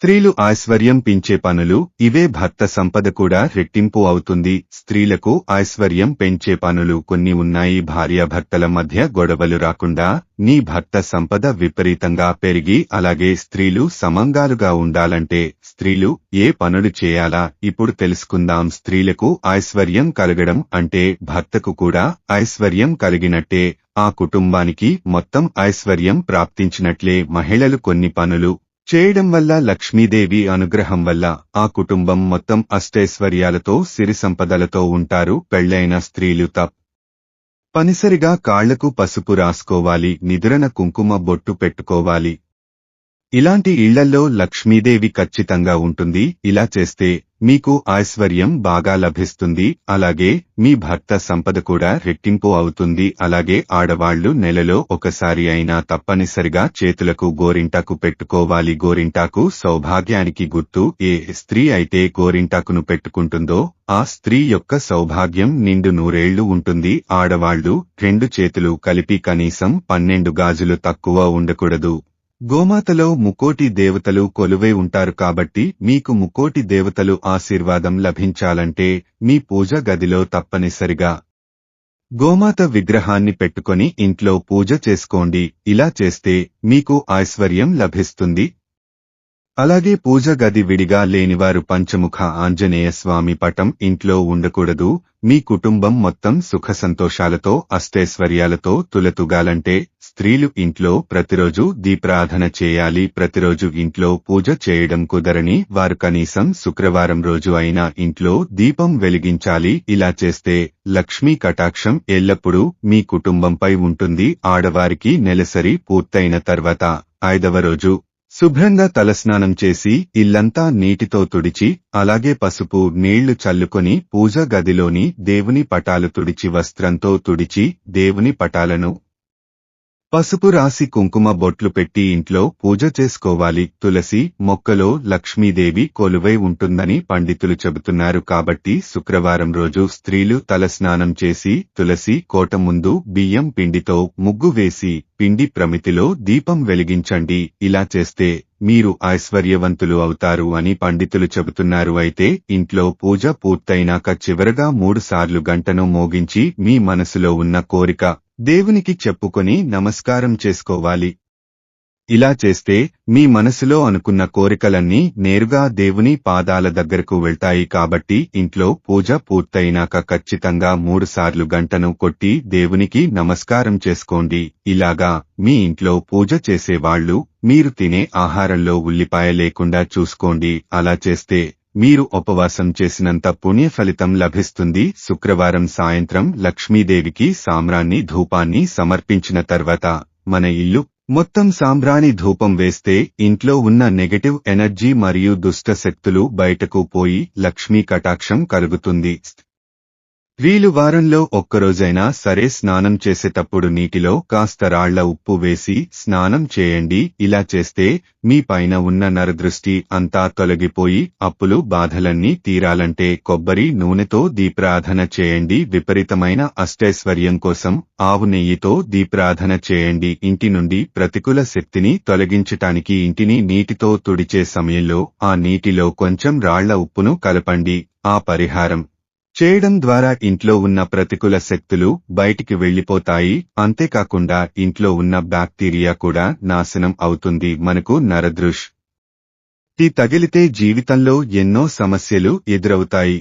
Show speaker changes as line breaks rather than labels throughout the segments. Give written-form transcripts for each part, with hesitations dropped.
స్త్రీలు ఐశ్వర్యం పెంచే పనులు ఇవే. భర్త సంపద కూడా రెట్టింపు అవుతుంది. స్త్రీలకు ఐశ్వర్యం పెంచే పనులు కొన్ని ఉన్నాయి. భార్యాభర్తల మధ్య గొడవలు రాకుండా నీ భర్త సంపద విపరీతంగా పెరిగి అలాగే స్త్రీలు సమంగాలుగా ఉండాలంటే స్త్రీలు ఏ పనులు చేయాలా ఇప్పుడు తెలుసుకుందాం. స్త్రీలకు ఐశ్వర్యం కలగడం అంటే భర్తకు కూడా ఐశ్వర్యం కలిగినట్టే, ఆ కుటుంబానికి మొత్తం ఐశ్వర్యం ప్రాప్తించినట్లే. మహిళలు కొన్ని పనులు చేయడం వల్ల లక్ష్మీదేవి అనుగ్రహం వల్ల ఆ కుటుంబం మొత్తం అష్టైశ్వర్యాలతో సిరి సంపదలతో ఉంటారు. పెళ్లైన స్త్రీలు తప్పనిసరిగా కాళ్లకు పసుపు రాసుకోవాలి, నిదురన కుంకుమ బొట్టు పెట్టుకోవాలి. ఇలాంటి ఇళ్లల్లో లక్ష్మీదేవి ఖచ్చితంగా ఉంటుంది. ఇలా చేస్తే మీకు ఐశ్వర్యం బాగా లభిస్తుంది. అలాగే మీ భర్త సంపద కూడా రెట్టింపు అవుతుంది. అలాగే ఆడవాళ్లు నెలలో ఒకసారి అయినా తప్పనిసరిగా చేతులకు గోరింటాకు పెట్టుకోవాలి. గోరింటాకు సౌభాగ్యానికి గుర్తు. ఏ స్త్రీ అయితే గోరింటాకును పెట్టుకుంటుందో ఆ స్త్రీ యొక్క సౌభాగ్యం నిండు నూరేళ్లు ఉంటుంది. ఆడవాళ్లు 2 చేతులు కలిపి కనీసం 12 గాజులు తక్కువ ఉండకూడదు. గోమాతలో ముకోటి దేవతలు కొలువై ఉంటారు కాబట్టి మీకు ముకోటి దేవతలు ఆశీర్వాదం లభించాలంటే మీ పూజ గదిలో తప్పనిసరిగా గోమాత విగ్రహాన్ని పెట్టుకొని ఇంట్లో పూజ చేసుకోండి. ఇలా చేస్తే మీకు ఐశ్వర్యం లభిస్తుంది. అలాగే పూజ గది విడిగా లేనివారు పంచముఖ ఆంజనేయ స్వామి పటం ఇంట్లో ఉండకూడదు. మీ కుటుంబం మొత్తం సుఖ సంతోషాలతో అష్టైశ్వర్యాలతో తులతూగాలంటే స్త్రీలు ఇంట్లో ప్రతిరోజు దీపారాధన చేయాలి. ప్రతిరోజు ఇంట్లో పూజ చేయడం కుదరని వారు కనీసం శుక్రవారం రోజు అయినా ఇంట్లో దీపం వెలిగించాలి. ఇలా చేస్తే లక్ష్మీ కటాక్షం ఎల్లప్పుడూ మీ కుటుంబంపై ఉంటుంది. ఆడవారికి నెలసరి పూర్తయిన తర్వాత 5వ రోజు శుభ్రంగా తలస్నానం చేసి ఇల్లంతా నీటితో తుడిచి అలాగే పసుపు నీళ్లు చల్లుకొని పూజ గదిలోని దేవుని పటాలు తుడిచి వస్త్రంతో తుడిచి దేవుని పటాలను పసుపు రాసి కుంకుమ బొట్లు పెట్టి ఇంట్లో పూజ చేసుకోవాలి. తులసి మొక్కలో లక్ష్మీదేవి కొలువై ఉంటుందని పండితులు చెబుతున్నారు. కాబట్టి శుక్రవారం రోజు స్త్రీలు తలస్నానం చేసి తులసి కోట ముందు బియ్యం పిండితో ముగ్గు వేసి పిండి ప్రమితిలో దీపం వెలిగించండి. ఇలా చేస్తే మీరు ఐశ్వర్యవంతులు అవుతారు అని పండితులు చెబుతున్నారు. అయితే ఇంట్లో పూజ పూర్తయినాక చివరగా 3 సార్లు గంటను మోగించి మీ మనసులో ఉన్న కోరిక దేవునికి చెప్పుకొని నమస్కారం చేసుకోవాలి. ఇలా చేస్తే మీ మనసులో అనుకున్న కోరికలన్నీ నేరుగా దేవుని పాదాల దగ్గరకు వెళ్తాయి. కాబట్టి ఇంట్లో పూజ పూర్తయినాక ఖచ్చితంగా 3 సార్లు గంటను కొట్టి దేవునికి నమస్కారం చేసుకోండి. ఇలాగా మీ ఇంట్లో పూజ చేసేవాళ్లు మీరు తినే ఆహారంలో ఉల్లిపాయ లేకుండా చూసుకోండి. అలా చేస్తే మీరు ఉపవాసం చేసినంత పుణ్య ఫలితం లభిస్తుంది. శుక్రవారం సాయంత్రం లక్ష్మీదేవికి సాంబ్రాణి ధూపాన్ని సమర్పించిన తర్వాత మన ఇల్లు మొత్తం సాంబ్రాణి ధూపం వేస్తే ఇంట్లో ఉన్న నెగటివ్ ఎనర్జీ మరియు దుష్ట శక్తులు బయటకు పోయి లక్ష్మీ కటాక్షం కలుగుతుంది. స్త్రీలు వారంలో ఒక్కరోజైనా సరే స్నానం చేసేటప్పుడు నీటిలో కాస్త రాళ్ల ఉప్పు వేసి స్నానం చేయండి. ఇలా చేస్తే మీ పైన ఉన్న నరదృష్టి అంతా తొలగిపోయి అప్పులు బాధలన్నీ తీరాలంటే కొబ్బరి నూనెతో దీపారాధన చేయండి. విపరీతమైన అష్టైశ్వర్యం కోసం ఆవు నెయ్యితో దీపారాధన చేయండి. ఇంటి నుండి ప్రతికూల శక్తిని తొలగించటానికి ఇంటిని నీటితో తుడిచే సమయంలో ఆ నీటిలో కొంచెం రాళ్ల ఉప్పును కలపండి. ఆ పరిహారం చేయడం ద్వారా ఇంట్లో ఉన్న ప్రతికూల శక్తులు బయటికి వెళ్లిపోతాయి. అంతేకాకుండా ఇంట్లో ఉన్న బ్యాక్టీరియా కూడా నాశనం అవుతుంది. మనకు నరదృష్టి తగిలితే జీవితంలో ఎన్నో సమస్యలు ఎదురవుతాయి.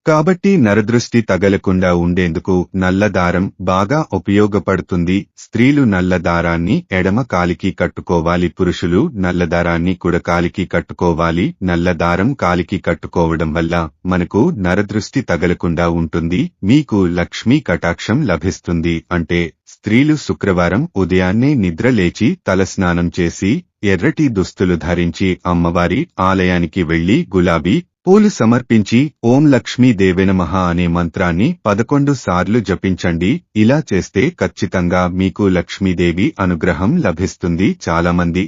కాబట్టి నరదృష్టి తగలకుండా ఉండేందుకు నల్ల దారం బాగా ఉపయోగపడుతుంది. స్త్రీలు నల్ల దారాన్ని ఎడమ కాలికి కట్టుకోవాలి. పురుషులు నల్ల దారాన్ని కుడి కాలికి కట్టుకోవాలి. నల్ల దారం కాలికి కట్టుకోవడం వల్ల మనకు నరదృష్టి తగలకుండా ఉంటుంది. మీకు లక్ష్మీ కటాక్షం లభిస్తుంది. అంటే స్త్రీలు శుక్రవారం ఉదయాన్నే నిద్ర లేచి తలస్నానం చేసి ఎర్రటి దుస్తులు ధరించి అమ్మవారి ఆలయానికి వెళ్లి గులాబీ పూలు సమర్పించి ఓం లక్ష్మీదేవే నమః అనే మంత్రాన్ని 11 సార్లు జపించండి. ఇలా చేస్తే ఖచ్చితంగా మీకు లక్ష్మీదేవి అనుగ్రహం లభిస్తుంది. చాలామంది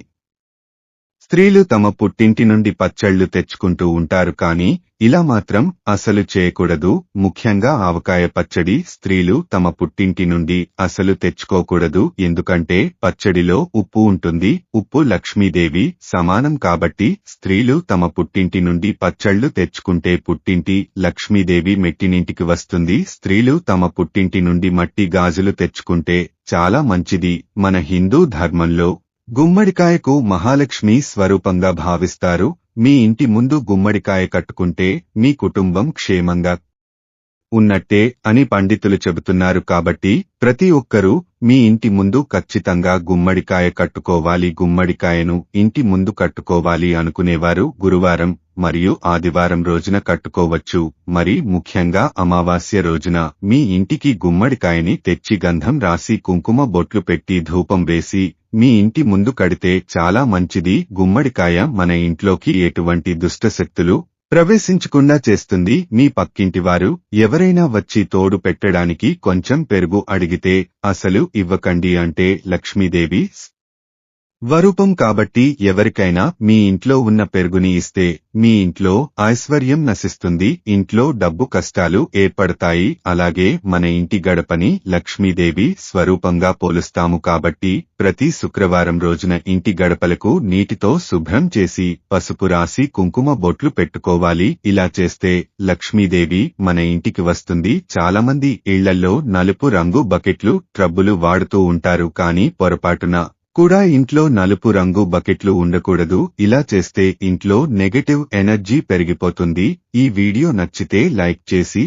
స్త్రీలు తమ పుట్టింటి నుండి పచ్చళ్ళు తెచ్చుకుంటూ ఉంటారు కానీ ఇలా మాత్రం అసలు చేయకూడదు. ముఖ్యంగా ఆవకాయ పచ్చడి స్త్రీలు తమ పుట్టింటి నుండి అసలు తెచ్చుకోకూడదు. ఎందుకంటే పచ్చడిలో ఉప్పు ఉంటుంది. ఉప్పు లక్ష్మీదేవి సమానం కాబట్టి స్త్రీలు తమ పుట్టింటి నుండి పచ్చళ్ళు తెచ్చుకుంటే పుట్టింటి లక్ష్మీదేవి మెట్టినింటికి వస్తుంది. స్త్రీలు తమ పుట్టింటి నుండి మట్టి గాజులు తెచ్చుకుంటే చాలా మంచిది. మన హిందూ ధర్మంలో గుమ్మడికాయకు మహాలక్ష్మి స్వరూపంగా భావిస్తారు. మీ ఇంటి ముందు గుమ్మడికాయ కట్టుకుంటే మీ కుటుంబం క్షేమంగా ఉన్నట్టే అని పండితులు చెబుతున్నారు. కాబట్టి ప్రతి ఒక్కరూ మీ ఇంటి ముందు ఖచ్చితంగా గుమ్మడికాయ కట్టుకోవాలి. గుమ్మడికాయను ఇంటి ముందు కట్టుకోవాలి అనుకునేవారు గురువారం మరియు ఆదివారం రోజున కట్టుకోవచ్చు. మరి ముఖ్యంగా అమావాస్య రోజున మీ ఇంటికి గుమ్మడికాయని తెచ్చి గంధం రాసి కుంకుమ బొట్లు పెట్టి ధూపం వేసి మీ ఇంటి ముందు కడితే చాలా మంచిది. గుమ్మడికాయ మన ఇంట్లోకి ఎటువంటి దుష్టశక్తులు ప్రవేశించకుండా చేస్తుంది. మీ పక్కింటివారు ఎవరైనా వచ్చి తోడు పెట్టడానికి కొంచెం పెరుగు అడిగితే అసలు ఇవ్వకండి. అంటే లక్ష్మీదేవి స్వరూపం కాబట్టి ఎవరికైనా మీ ఇంట్లో ఉన్న పెరుగుని ఇస్తే మీ ఇంట్లో ఐశ్వర్యం నశిస్తుంది. ఇంట్లో డబ్బు కష్టాలు ఏర్పడతాయి. అలాగే మన ఇంటి గడపని లక్ష్మీదేవి స్వరూపంగా పోలుస్తాము. కాబట్టి ప్రతి శుక్రవారం రోజున ఇంటి గడపలకు నీటితో శుభ్రం చేసి పసుపు రాసి కుంకుమ బొట్లు పెట్టుకోవాలి. ఇలా చేస్తే లక్ష్మీదేవి మన ఇంటికి వస్తుంది. చాలామంది ఇళ్లల్లో నలుపు రంగు బకెట్లు ట్రబ్బులు వాడుతూ ఉంటారు. కానీ పొరపాటున కూడా ఇంట్లో నలుపు రంగు బకెట్లు ఉండకూడదు. ఇలా చేస్తే ఇంట్లో నెగటివ్ ఎనర్జీ పెరిగిపోతుంది. ఈ వీడియో నచ్చితే లైక్ చేసి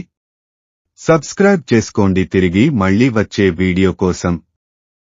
సబ్స్క్రైబ్ చేసుకోండి. తిరిగి మళ్ళీ వచ్చే వీడియో కోసం